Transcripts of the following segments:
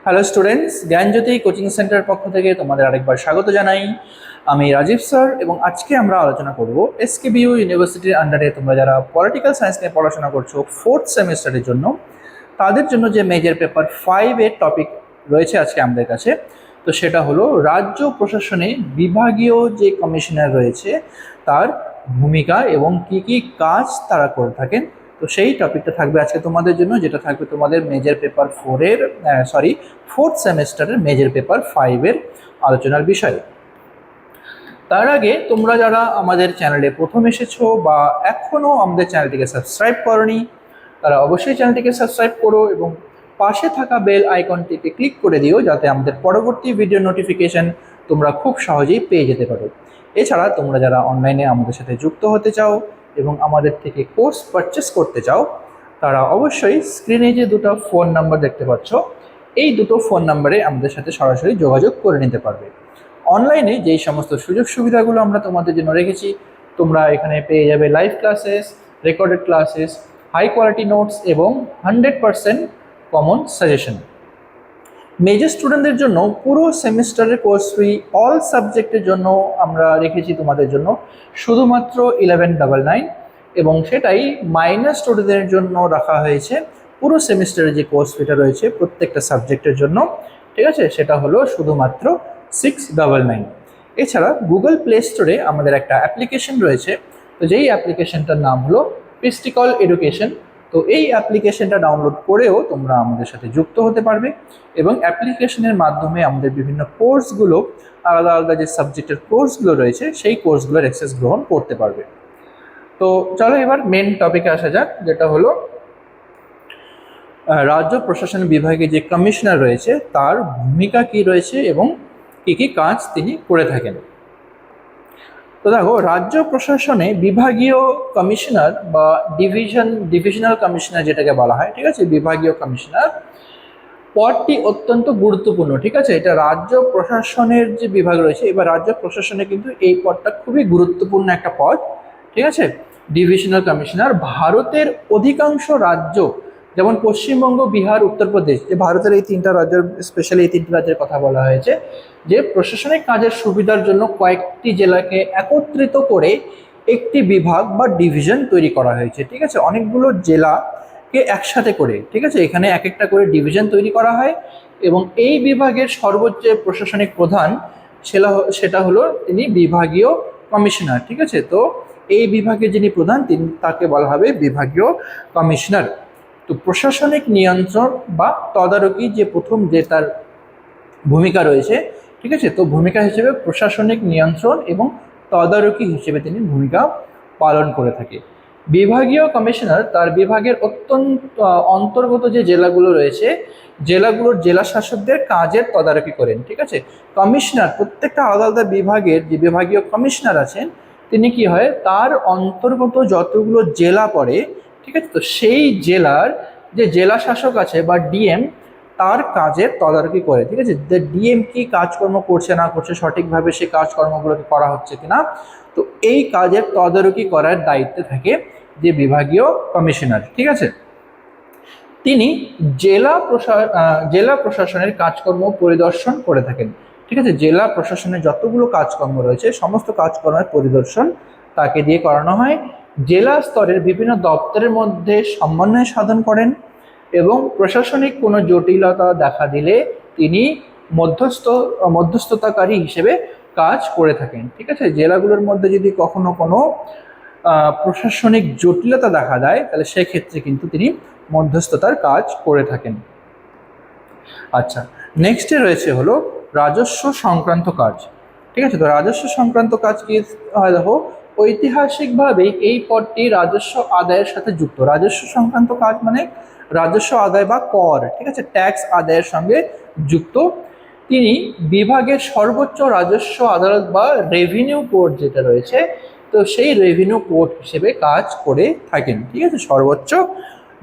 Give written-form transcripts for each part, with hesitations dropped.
Hello students, জ্ঞানজ্যোতি coaching centre পক্ষ থেকে তোমাদের আরেকবার স্বাগত জানাই। আমি রাজীব স্যার এবং আজকে আমরা আলোচনা করব এসকেবিইউ ইউনিভার্সিটির আন্ডারে তোমরা যারা পলিটিক্যাল সায়েন্স নিয়ে পড়াশোনা করছো ফোর্থ সেমিস্টারের জন্য, তাদের জন্য যে মেজর পেপার 5 এর টপিক রয়েছে আজকে আমাদের কাছে। তো সেটা হলো রাজ্য প্রশাসনে বিভাগীয় যে কমিশনার রয়েছে তার ভূমিকা এবং কি কি কাজ তারা করে থাকেন। তো সেই টপিকটা থাকবে আজকে তোমাদের জন্য, যেটা থাকবে তোমাদের মেজর পেপার ফোর্থ সেমিস্টারের মেজর পেপার 5 এর আলোচনার বিষয়। তার আগে তোমরা যারা আমাদের চ্যানেলে প্রথম এসেছো বা এখনও আমাদের চ্যানেলটিকে সাবস্ক্রাইব করোনি, তারা অবশ্যই চ্যানেলটিকে সাবস্ক্রাইব করো এবং পাশে থাকা বেল আইকনটিতে ক্লিক করে দিও, যাতে আমাদের পরবর্তী ভিডিও নোটিফিকেশন তোমরা খুব সহজেই পেয়ে যেতে পারো। এছাড়া তোমরা যারা অনলাইনে আমাদের সাথে যুক্ত হতে চাও এবং আমাদের থেকে কোর্স পারচেস করতে চাও, তারা অবশ্যই স্ক্রিনে যে দুটো ফোন নাম্বার দেখতে পাচ্ছ, এই দুটো ফোন নাম্বারে আমাদের সাথে সরাসরি যোগাযোগ করে নিতে পারবে। অনলাইনে যেই সমস্ত সুযোগ সুবিধাগুলো আমরা তোমাদের জন্য রেখেছি, তোমরা এখানে পেয়ে যাবে live classes, recorded classes, high quality notes এবং 100% কমন সাজেশন। মেজর স্টুডেন্টদের জন্য পুরো সেমিস্টারের কোর্স ফি অল সাবজেক্টের জন্য আমরা রেখেছি তোমাদের জন্য শুধুমাত্র 1199, এবং সেটাই মাইনর স্টুডেন্টদের জন্য রাখা হয়েছে পুরো সেমিস্টারের যে কোর্স ফিটা রয়েছে প্রত্যেকটা সাবজেক্টের জন্য, ঠিক আছে, সেটা হলো শুধুমাত্র 699। এছাড়া গুগল প্লে স্টোরে আমাদের একটা অ্যাপ্লিকেশন রয়েছে, তো যেই অ্যাপ্লিকেশনটার নাম হলো পিস্টিকল এডুকেশন। তো এই অ্যাপ্লিকেশনটা ডাউনলোড করেও তোমরা আমাদের সাথে যুক্ত হতে পারবে এবং অ্যাপ্লিকেশনের মাধ্যমে আমাদের বিভিন্ন কোর্সগুলো, আলাদা আলাদা যে সাবজেক্টের কোর্সগুলো রয়েছে সেই কোর্সগুলোর অ্যাক্সেস গ্রহণ করতে পারবে। তো চলো এবার মেন টপিকে আসা যাক, যেটা হলো রাজ্য প্রশাসন বিভাগে যে কমিশনার রয়েছে তার ভূমিকা কি রয়েছে এবং কী কী কাজ তিনি করে থাকেন। তো দেখো, রাজ্য প্রশাসনে বিভাগীয় কমিশনার বা ডিভিশনাল কমিশনার যেটাকে বলা হয়, ঠিক আছে, বিভাগীয় কমিশনার পদটি অত্যন্ত গুরুত্বপূর্ণ। ঠিক আছে, এটা রাজ্য প্রশাসনের যে বিভাগ রয়েছে, এবার রাজ্য প্রশাসনে কিন্তু এই পদটা খুবই গুরুত্বপূর্ণ একটা পদ। ঠিক আছে, ডিভিশনাল কমিশনার ভারতের অধিকাংশ রাজ্য, যেমন পশ্চিমবঙ্গ, বিহার, উত্তরপ্রদেশ, যে ভারতের এই তিনটা রাজ্যের, স্পেশালি এই তিনটা রাজ্যের কথা বলা হয়েছে, যে প্রশাসনিক কাজের সুবিধার জন্য কয়েকটি জেলাকে একত্রিত করে একটি বিভাগ বা ডিভিশন তৈরি করা হয়েছে। ঠিক আছে, অনেকগুলো জেলাকে একসাথে করে, ঠিক আছে, এখানে এক একটা করে ডিভিশন তৈরি করা হয় এবং এই বিভাগের সর্বোচ্চ প্রশাসনিক প্রধান সেটা হলো তিনি বিভাগীয় কমিশনার। ঠিক আছে, তো এই বিভাগের যিনি প্রধান তাকে বলা হবে বিভাগীয় কমিশনার। তো প্রশাসনিক নিয়ন্ত্রণ বা তদারকি যে প্রথম যে তার ভূমিকা রয়েছে, ঠিক আছে, তো ভূমিকা হিসেবে প্রশাসনিক নিয়ন্ত্রণ এবং তদারকি হিসেবে তিনি ভূমিকা পালন করে থাকে। বিভাগীয় কমিশনার তার বিভাগের অন্তর্গত যে জেলাগুলো রয়েছে, জেলাগুলোর জেলা শাসকদের কাজের তদারকি করেন। ঠিক আছে, কমিশনার প্রত্যেকটা আলাদা আলাদা বিভাগের যে বিভাগীয় কমিশনার আছেন, তিনি কি হয়, তার অন্তর্গত যতগুলো জেলা পড়ে, ঠিক আছে, তো সেই জেলার যে জেলা শাসক আছে বা ডিএম, তার কাজের তদারকি করে। ঠিক আছে, যে ডিএম কি কাজকর্ম করছে না করছে, সঠিকভাবে সে কাজকর্মগুলোকে করা হচ্ছে কিনা, তো এই কাজের তদারকি করার দায়িত্বে থাকে যে বিভাগীয় কমিশনার। ঠিক আছে, তিনি জেলা প্রশাসনের কাজকর্ম পরিদর্শন করে থাকেন। ঠিক আছে, জেলা প্রশাসনের যতগুলো কাজকর্ম রয়েছে সমস্ত কাজকর্মের পরিদর্শন তাকে দিয়ে করানো হয়। জেলা স্তরের বিভিন্ন দপ্তরের মধ্যে সমন্বয় সাধন করেন এবং প্রশাসনিক কোনো জটিলতা দেখা দিলে তিনি মধ্যস্থতাকারী হিসেবে কাজ করে থাকেন। ঠিক আছে, জেলাগুলোর মধ্যে যদি কখনো কোনো প্রশাসনিক জটিলতা দেখা দেয়, তাহলে সেক্ষেত্রে কিন্তু তিনি মধ্যস্থতার কাজ করে থাকেন। আচ্ছা, নেক্সটে রয়েছে হলো রাজস্ব সংক্রান্ত কাজ। ঠিক আছে, তো রাজস্ব সংক্রান্ত কাজ কি হয়, দেখো, ঐতিহাসিকভাবে এই পদটি রাজস্ব আদায়ের সাথে যুক্ত। রাজস্ব সংক্রান্ত কাজ মানে রাজস্ব আদায় বা কর, ঠিক আছে, ট্যাক্স আদায়ের সঙ্গে যুক্ত। তিনি বিভাগের সর্বোচ্চ রাজস্ব আদালত বা রেভিনিউ কোর্ট যেটা রয়েছে, তো সেই রেভিনিউ কোর্ট হিসেবে কাজ করে থাকেন। ঠিক আছে, সর্বোচ্চ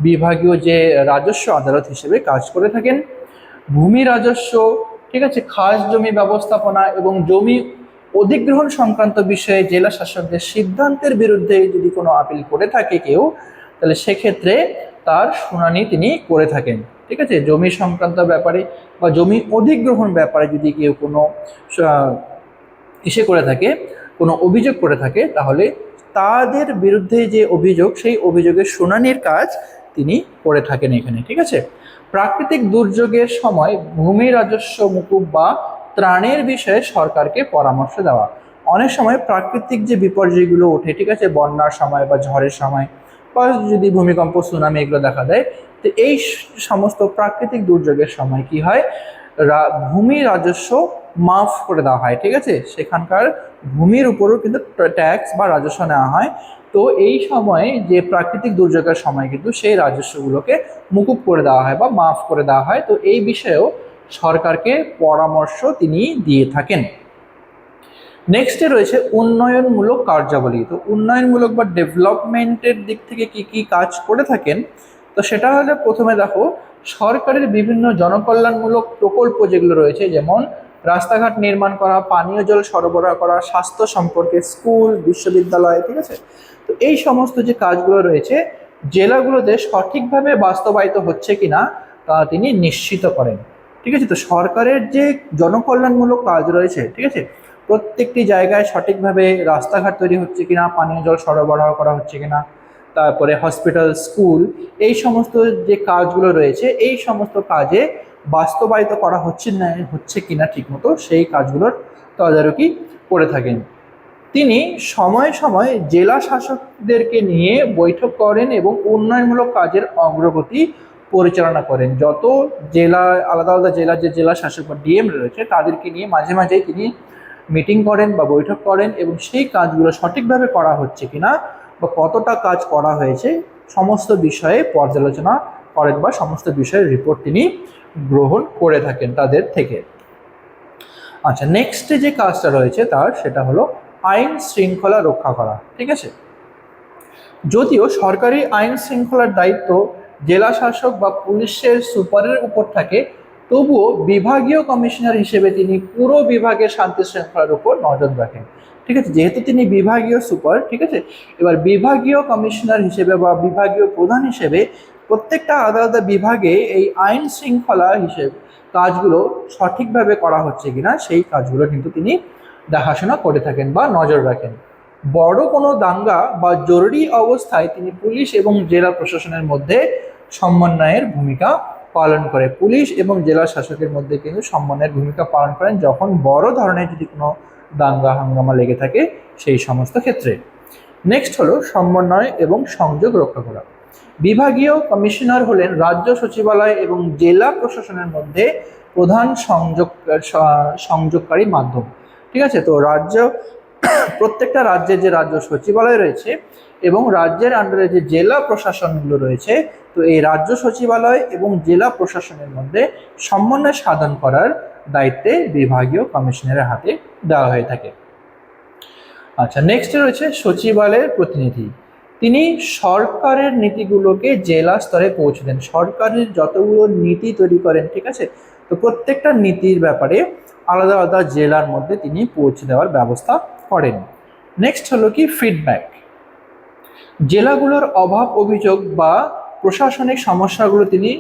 বিভাগীয় যে রাজস্ব আদালত হিসেবে কাজ করে থাকেন। ভূমি রাজস্ব, ঠিক আছে, খাস জমি ব্যবস্থাপনা এবং জমি অধিগ্রহণ সংক্রান্ত বিষয়ে জেলা শাসকদের সিদ্ধান্তের বিরুদ্ধে যদি কোনো আপিল করে থাকে কেউ, তাহলে সেক্ষেত্রে তার শুনানি তিনি করে থাকেন। ঠিক আছে, জমি সংক্রান্ত ব্যাপারে বা জমি অধিগ্রহণ ব্যাপারে যদি কেউ কোনো করে থাকে, কোনো অভিযোগ করে থাকে, তাহলে তাদের বিরুদ্ধে যে অভিযোগ, সেই অভিযোগের শুনানির কাজ তিনি করে থাকেন এখানে। ঠিক আছে, প্রাকৃতিক দুর্যোগের সময় ভূমি রাজস্ব মুকুব বা ত্রাণের বিষয়ে সরকারকে পরামর্শ দেওয়া। অনেক সময় প্রাকৃতিক যে বিপর্যয়গুলো ওঠে, ঠিক আছে, বন্যার সময় বা ঝড়ের সময় বা যদি ভূমিকম্প, সুনামি এগুলো দেখা দেয়, তো এই সমস্ত প্রাকৃতিক দুর্যোগের সময় কি হয়, ভূমি রাজস্ব মাফ করে দেওয়া হয়। ঠিক আছে, সেখানকার ভূমির উপরও কিন্তু ট্যাক্স বা রাজস্ব নেওয়া হয়। তো এই সময়ে যে প্রাকৃতিক দুর্যোগের সময় কিন্তু সেই রাজস্বগুলোকে মুকুব করে দেওয়া হয় বা মাফ করে দেওয়া হয়। তো এই বিষয়েও সরকারকে পরামর্শ তিনি দিয়ে থাকেন। নেক্সটে রয়েছে উন্নয়নমূলক কার্যাবলী। তো উন্নয়নমূলক বা ডেভেলপমেন্টের দিক থেকে কি কি কাজ করে থাকেন, তো সেটা হলে প্রথমে দেখো, সরকারের বিভিন্ন জনকল্যাণমূলক প্রকল্প যেগুলো রয়েছে, যেমন রাস্তাঘাট নির্মাণ করা, পানীয় জল সরবরাহ করা, স্বাস্থ্য সম্পর্কে স্কুল, বিশ্ববিদ্যালয়, ঠিক আছে, তো এই সমস্ত যে কাজগুলো রয়েছে জেলাগুলোতে সঠিকভাবে বাস্তবায়িত হচ্ছে কিনা তা তিনি নিশ্চিত করেন। ঠিক আছে, তো সরকারের যে জনকল্যাণমূলক কাজ রয়েছে, ঠিক আছে, প্রত্যেকটি জায়গায় সঠিকভাবে রাস্তাঘাট তৈরি হচ্ছে কিনা, পানীয় জল সরবরাহ করা হচ্ছে কিনা, তারপরে হসপিটাল, স্কুল, এই সমস্ত যে কাজগুলো রয়েছে, এই সমস্ত কাজে বাস্তবায়িত করা হচ্ছে কিনা ঠিকমতো, সেই কাজগুলোর তদারকি করে থাকেন। তিনি সময়ে সময়ে জেলা শাসকদেরকে নিয়ে বৈঠক করেন এবং উন্নয়নমূলক কাজের অগ্রগতি পরিচালনা করেন। যত জেলা, আলাদা আলাদা জেলার যে জেলা শাসক বা ডিএম রয়েছে, তাদেরকে নিয়ে মাঝে মাঝেই তিনি মিটিং করেন বা বৈঠক করেন এবং সেই কাজগুলো সঠিকভাবে করা হচ্ছে কিনা বা কতটা কাজ করা হয়েছে সমস্ত বিষয়ে পর্যালোচনা করেন বা সমস্ত বিষয়ের রিপোর্ট তিনি গ্রহণ করে থাকেন তাদের থেকে। আচ্ছা, নেক্সটে যে কাজটা রয়েছে তার, সেটা হলো আইন শৃঙ্খলা রক্ষা করা। ঠিক আছে, যদিও সরকারি আইন শৃঙ্খলার দায়িত্ব জেলা শাসক বা পুলিশের সুপারের উপর থাকে, তবুও বিভাগীয় কমিশনার হিসেবে তিনি পুরো বিভাগের শান্তি শৃঙ্খলার উপর নজর রাখেন। ঠিক আছে, যেহেতু তিনি বিভাগীয় সুপার, ঠিক আছে, এবার বিভাগীয় কমিশনার হিসেবে বা বিভাগীয় প্রধান হিসেবে প্রত্যেকটা আলাদা আলাদা বিভাগে এই আইন শৃঙ্খলা হিসেবে কাজগুলো সঠিকভাবে করা হচ্ছে কিনা সেই কাজগুলো কিন্তু তিনি দেখাশোনা করে থাকেন বা নজর রাখেন। বড় কোনো দাঙ্গা বা জরুরি অবস্থায় তিনি পুলিশ এবং জেলা প্রশাসনের মধ্যে সমন্বয়ের ভূমিকা পালন করে। পুলিশ এবং জেলা শাসকের মধ্যে কিন্তু সমন্বয়ের ভূমিকা পালন করেন যখন বড় ধরনের যদি কোনো দাঙ্গা হাঙ্গামা লেগে থাকে সেই সমস্ত ক্ষেত্রে। নেক্সট হলো সমন্বয় এবং সংযোগ রক্ষা করা। বিভাগীয় কমিশনার হলেন রাজ্য সচিবালয় এবং জেলা প্রশাসনের মধ্যে প্রধান সংযোগকারী মাধ্যম। ঠিক আছে, তো প্রত্যেকটা রাজ্যের যে রাজ্য সচিবালয় রয়েছে এবং রাজ্যের আন্ডারে যে জেলা প্রশাসনগুলো রয়েছে, তো এই রাজ্য সচিবালয় এবং জেলা প্রশাসনের মধ্যে সমন্বয় সাধন করার দায়িত্বে বিভাগীয় কমিশনারের হাতে দেওয়া হয়ে থাকে। আচ্ছা, নেক্সট রয়েছে সচিবালয়ের প্রতিনিধি। তিনি সরকারের নীতিগুলোকে জেলা স্তরে পৌঁছে দেন। সরকারের যতগুলো নীতি তৈরি করেন, ঠিক আছে, তো প্রত্যেকটা নীতির ব্যাপারে আলাদা আলাদা জেলার মধ্যে তিনি পৌঁছে দেওয়ার ব্যবস্থা করেন। নেক্সট হলো কি ফিডব্যাক। জেলাগুলোর অভাব, অভিযোগ বা প্রশাসনিক সমস্যাগুলো তিনি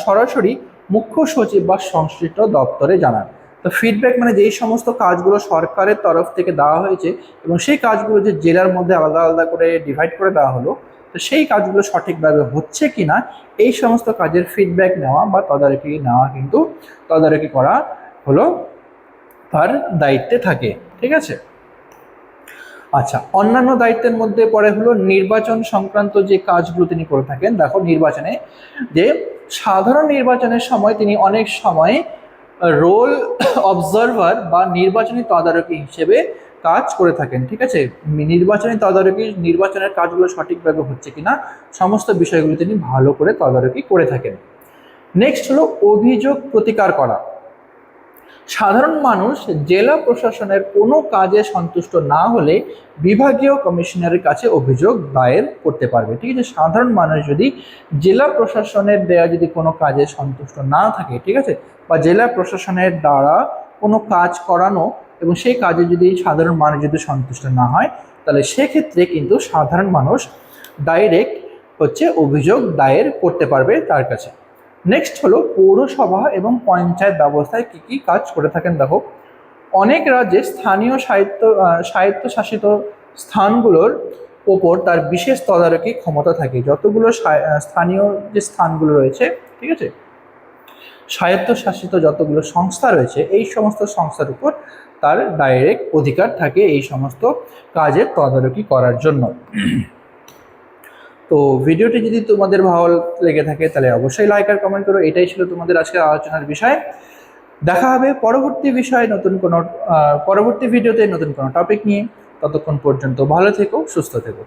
সরাসরি মুখ্য সচিব বা সংশ্লিষ্ট দপ্তরে জানান। তো ফিডব্যাক মানে যেই সমস্ত কাজগুলো সরকারের তরফ থেকে দেওয়া হয়েছে এবং সেই কাজগুলো যে জেলার মধ্যে আলাদা আলাদা করে ডিভাইড করে দেওয়া হলো, তো সেই কাজগুলো সঠিকভাবে হচ্ছে কিনা এই সমস্ত কাজের ফিডব্যাক নেওয়া বা তদারকি নেওয়া, কিন্তু তদারকি করা হলো তার দায়িত্বে থাকে। ঠিক আছে, আচ্ছা, অন্যান্য দায়িত্বের মধ্যে পড়ে হলো নির্বাচন সংক্রান্ত যে কাজগুলো তিনি করে থাকেন। দেখো, নির্বাচনে যে সাধারণ নির্বাচনের সময় তিনি অনেক সময় রোল অবজারভার বা নির্বাচনী তদারকি হিসেবে কাজ করে থাকেন। ঠিক আছে, নির্বাচনী তদারকি, নির্বাচনের কাজগুলো সঠিকভাবে হচ্ছে কিনা সমস্ত বিষয়গুলো তিনি ভালো করে তদারকি করে থাকেন। নেক্সট হলো অভিযোগ প্রতিকার করা। সাধারণ মানুষ জেলা প্রশাসনের কোনো কাজে সন্তুষ্ট না হলে বিভাগীয় কমিশনারের কাছে অভিযোগ দায়ের করতে পারবে। ঠিক আছে, সাধারণ মানুষ যদি জেলা প্রশাসনের দেয়া যদি কোনো কাজে সন্তুষ্ট না থাকে, ঠিক আছে, বা জেলা প্রশাসনের দ্বারা কোনো কাজ করানো এবং সেই কাজে যদি সাধারণ মানুষ যদি সন্তুষ্ট না হয়, তাহলে সেক্ষেত্রে কিন্তু সাধারণ মানুষ ডাইরেক্ট অভিযোগ দায়ের করতে পারবে তার কাছে। নেক্সট হলো পৌরসভা এবং পঞ্চায়েত ব্যবস্থায় কী কী কাজ করে থাকেন দেখো। অনেক রাজ্যে স্থানীয় স্বায়ত্তশাসিত স্থানগুলোর ওপর তার বিশেষ তদারকি ক্ষমতা থাকে। যতগুলো স্থানীয় যে স্থানগুলো রয়েছে, ঠিক আছে, স্বায়ত্তশাসিত যতগুলো সংস্থা রয়েছে, এই সমস্ত সংস্থার উপর তার ডাইরেক্ট অধিকার থাকে এই সমস্ত কাজের তদারকি করার জন্য। তো ভিডিওটি যদি তোমাদের ভালো লেগে থাকে তাহলে অবশ্যই লাইক আর কমেন্ট করো। এটাই ছিল তোমাদের আজকের আলোচনার বিষয়। দেখা হবে পরবর্তী ভিডিওতে নতুন কোনো টপিক নিয়ে। ততক্ষণ পর্যন্ত ভালো থেকো, সুস্থ থেকো।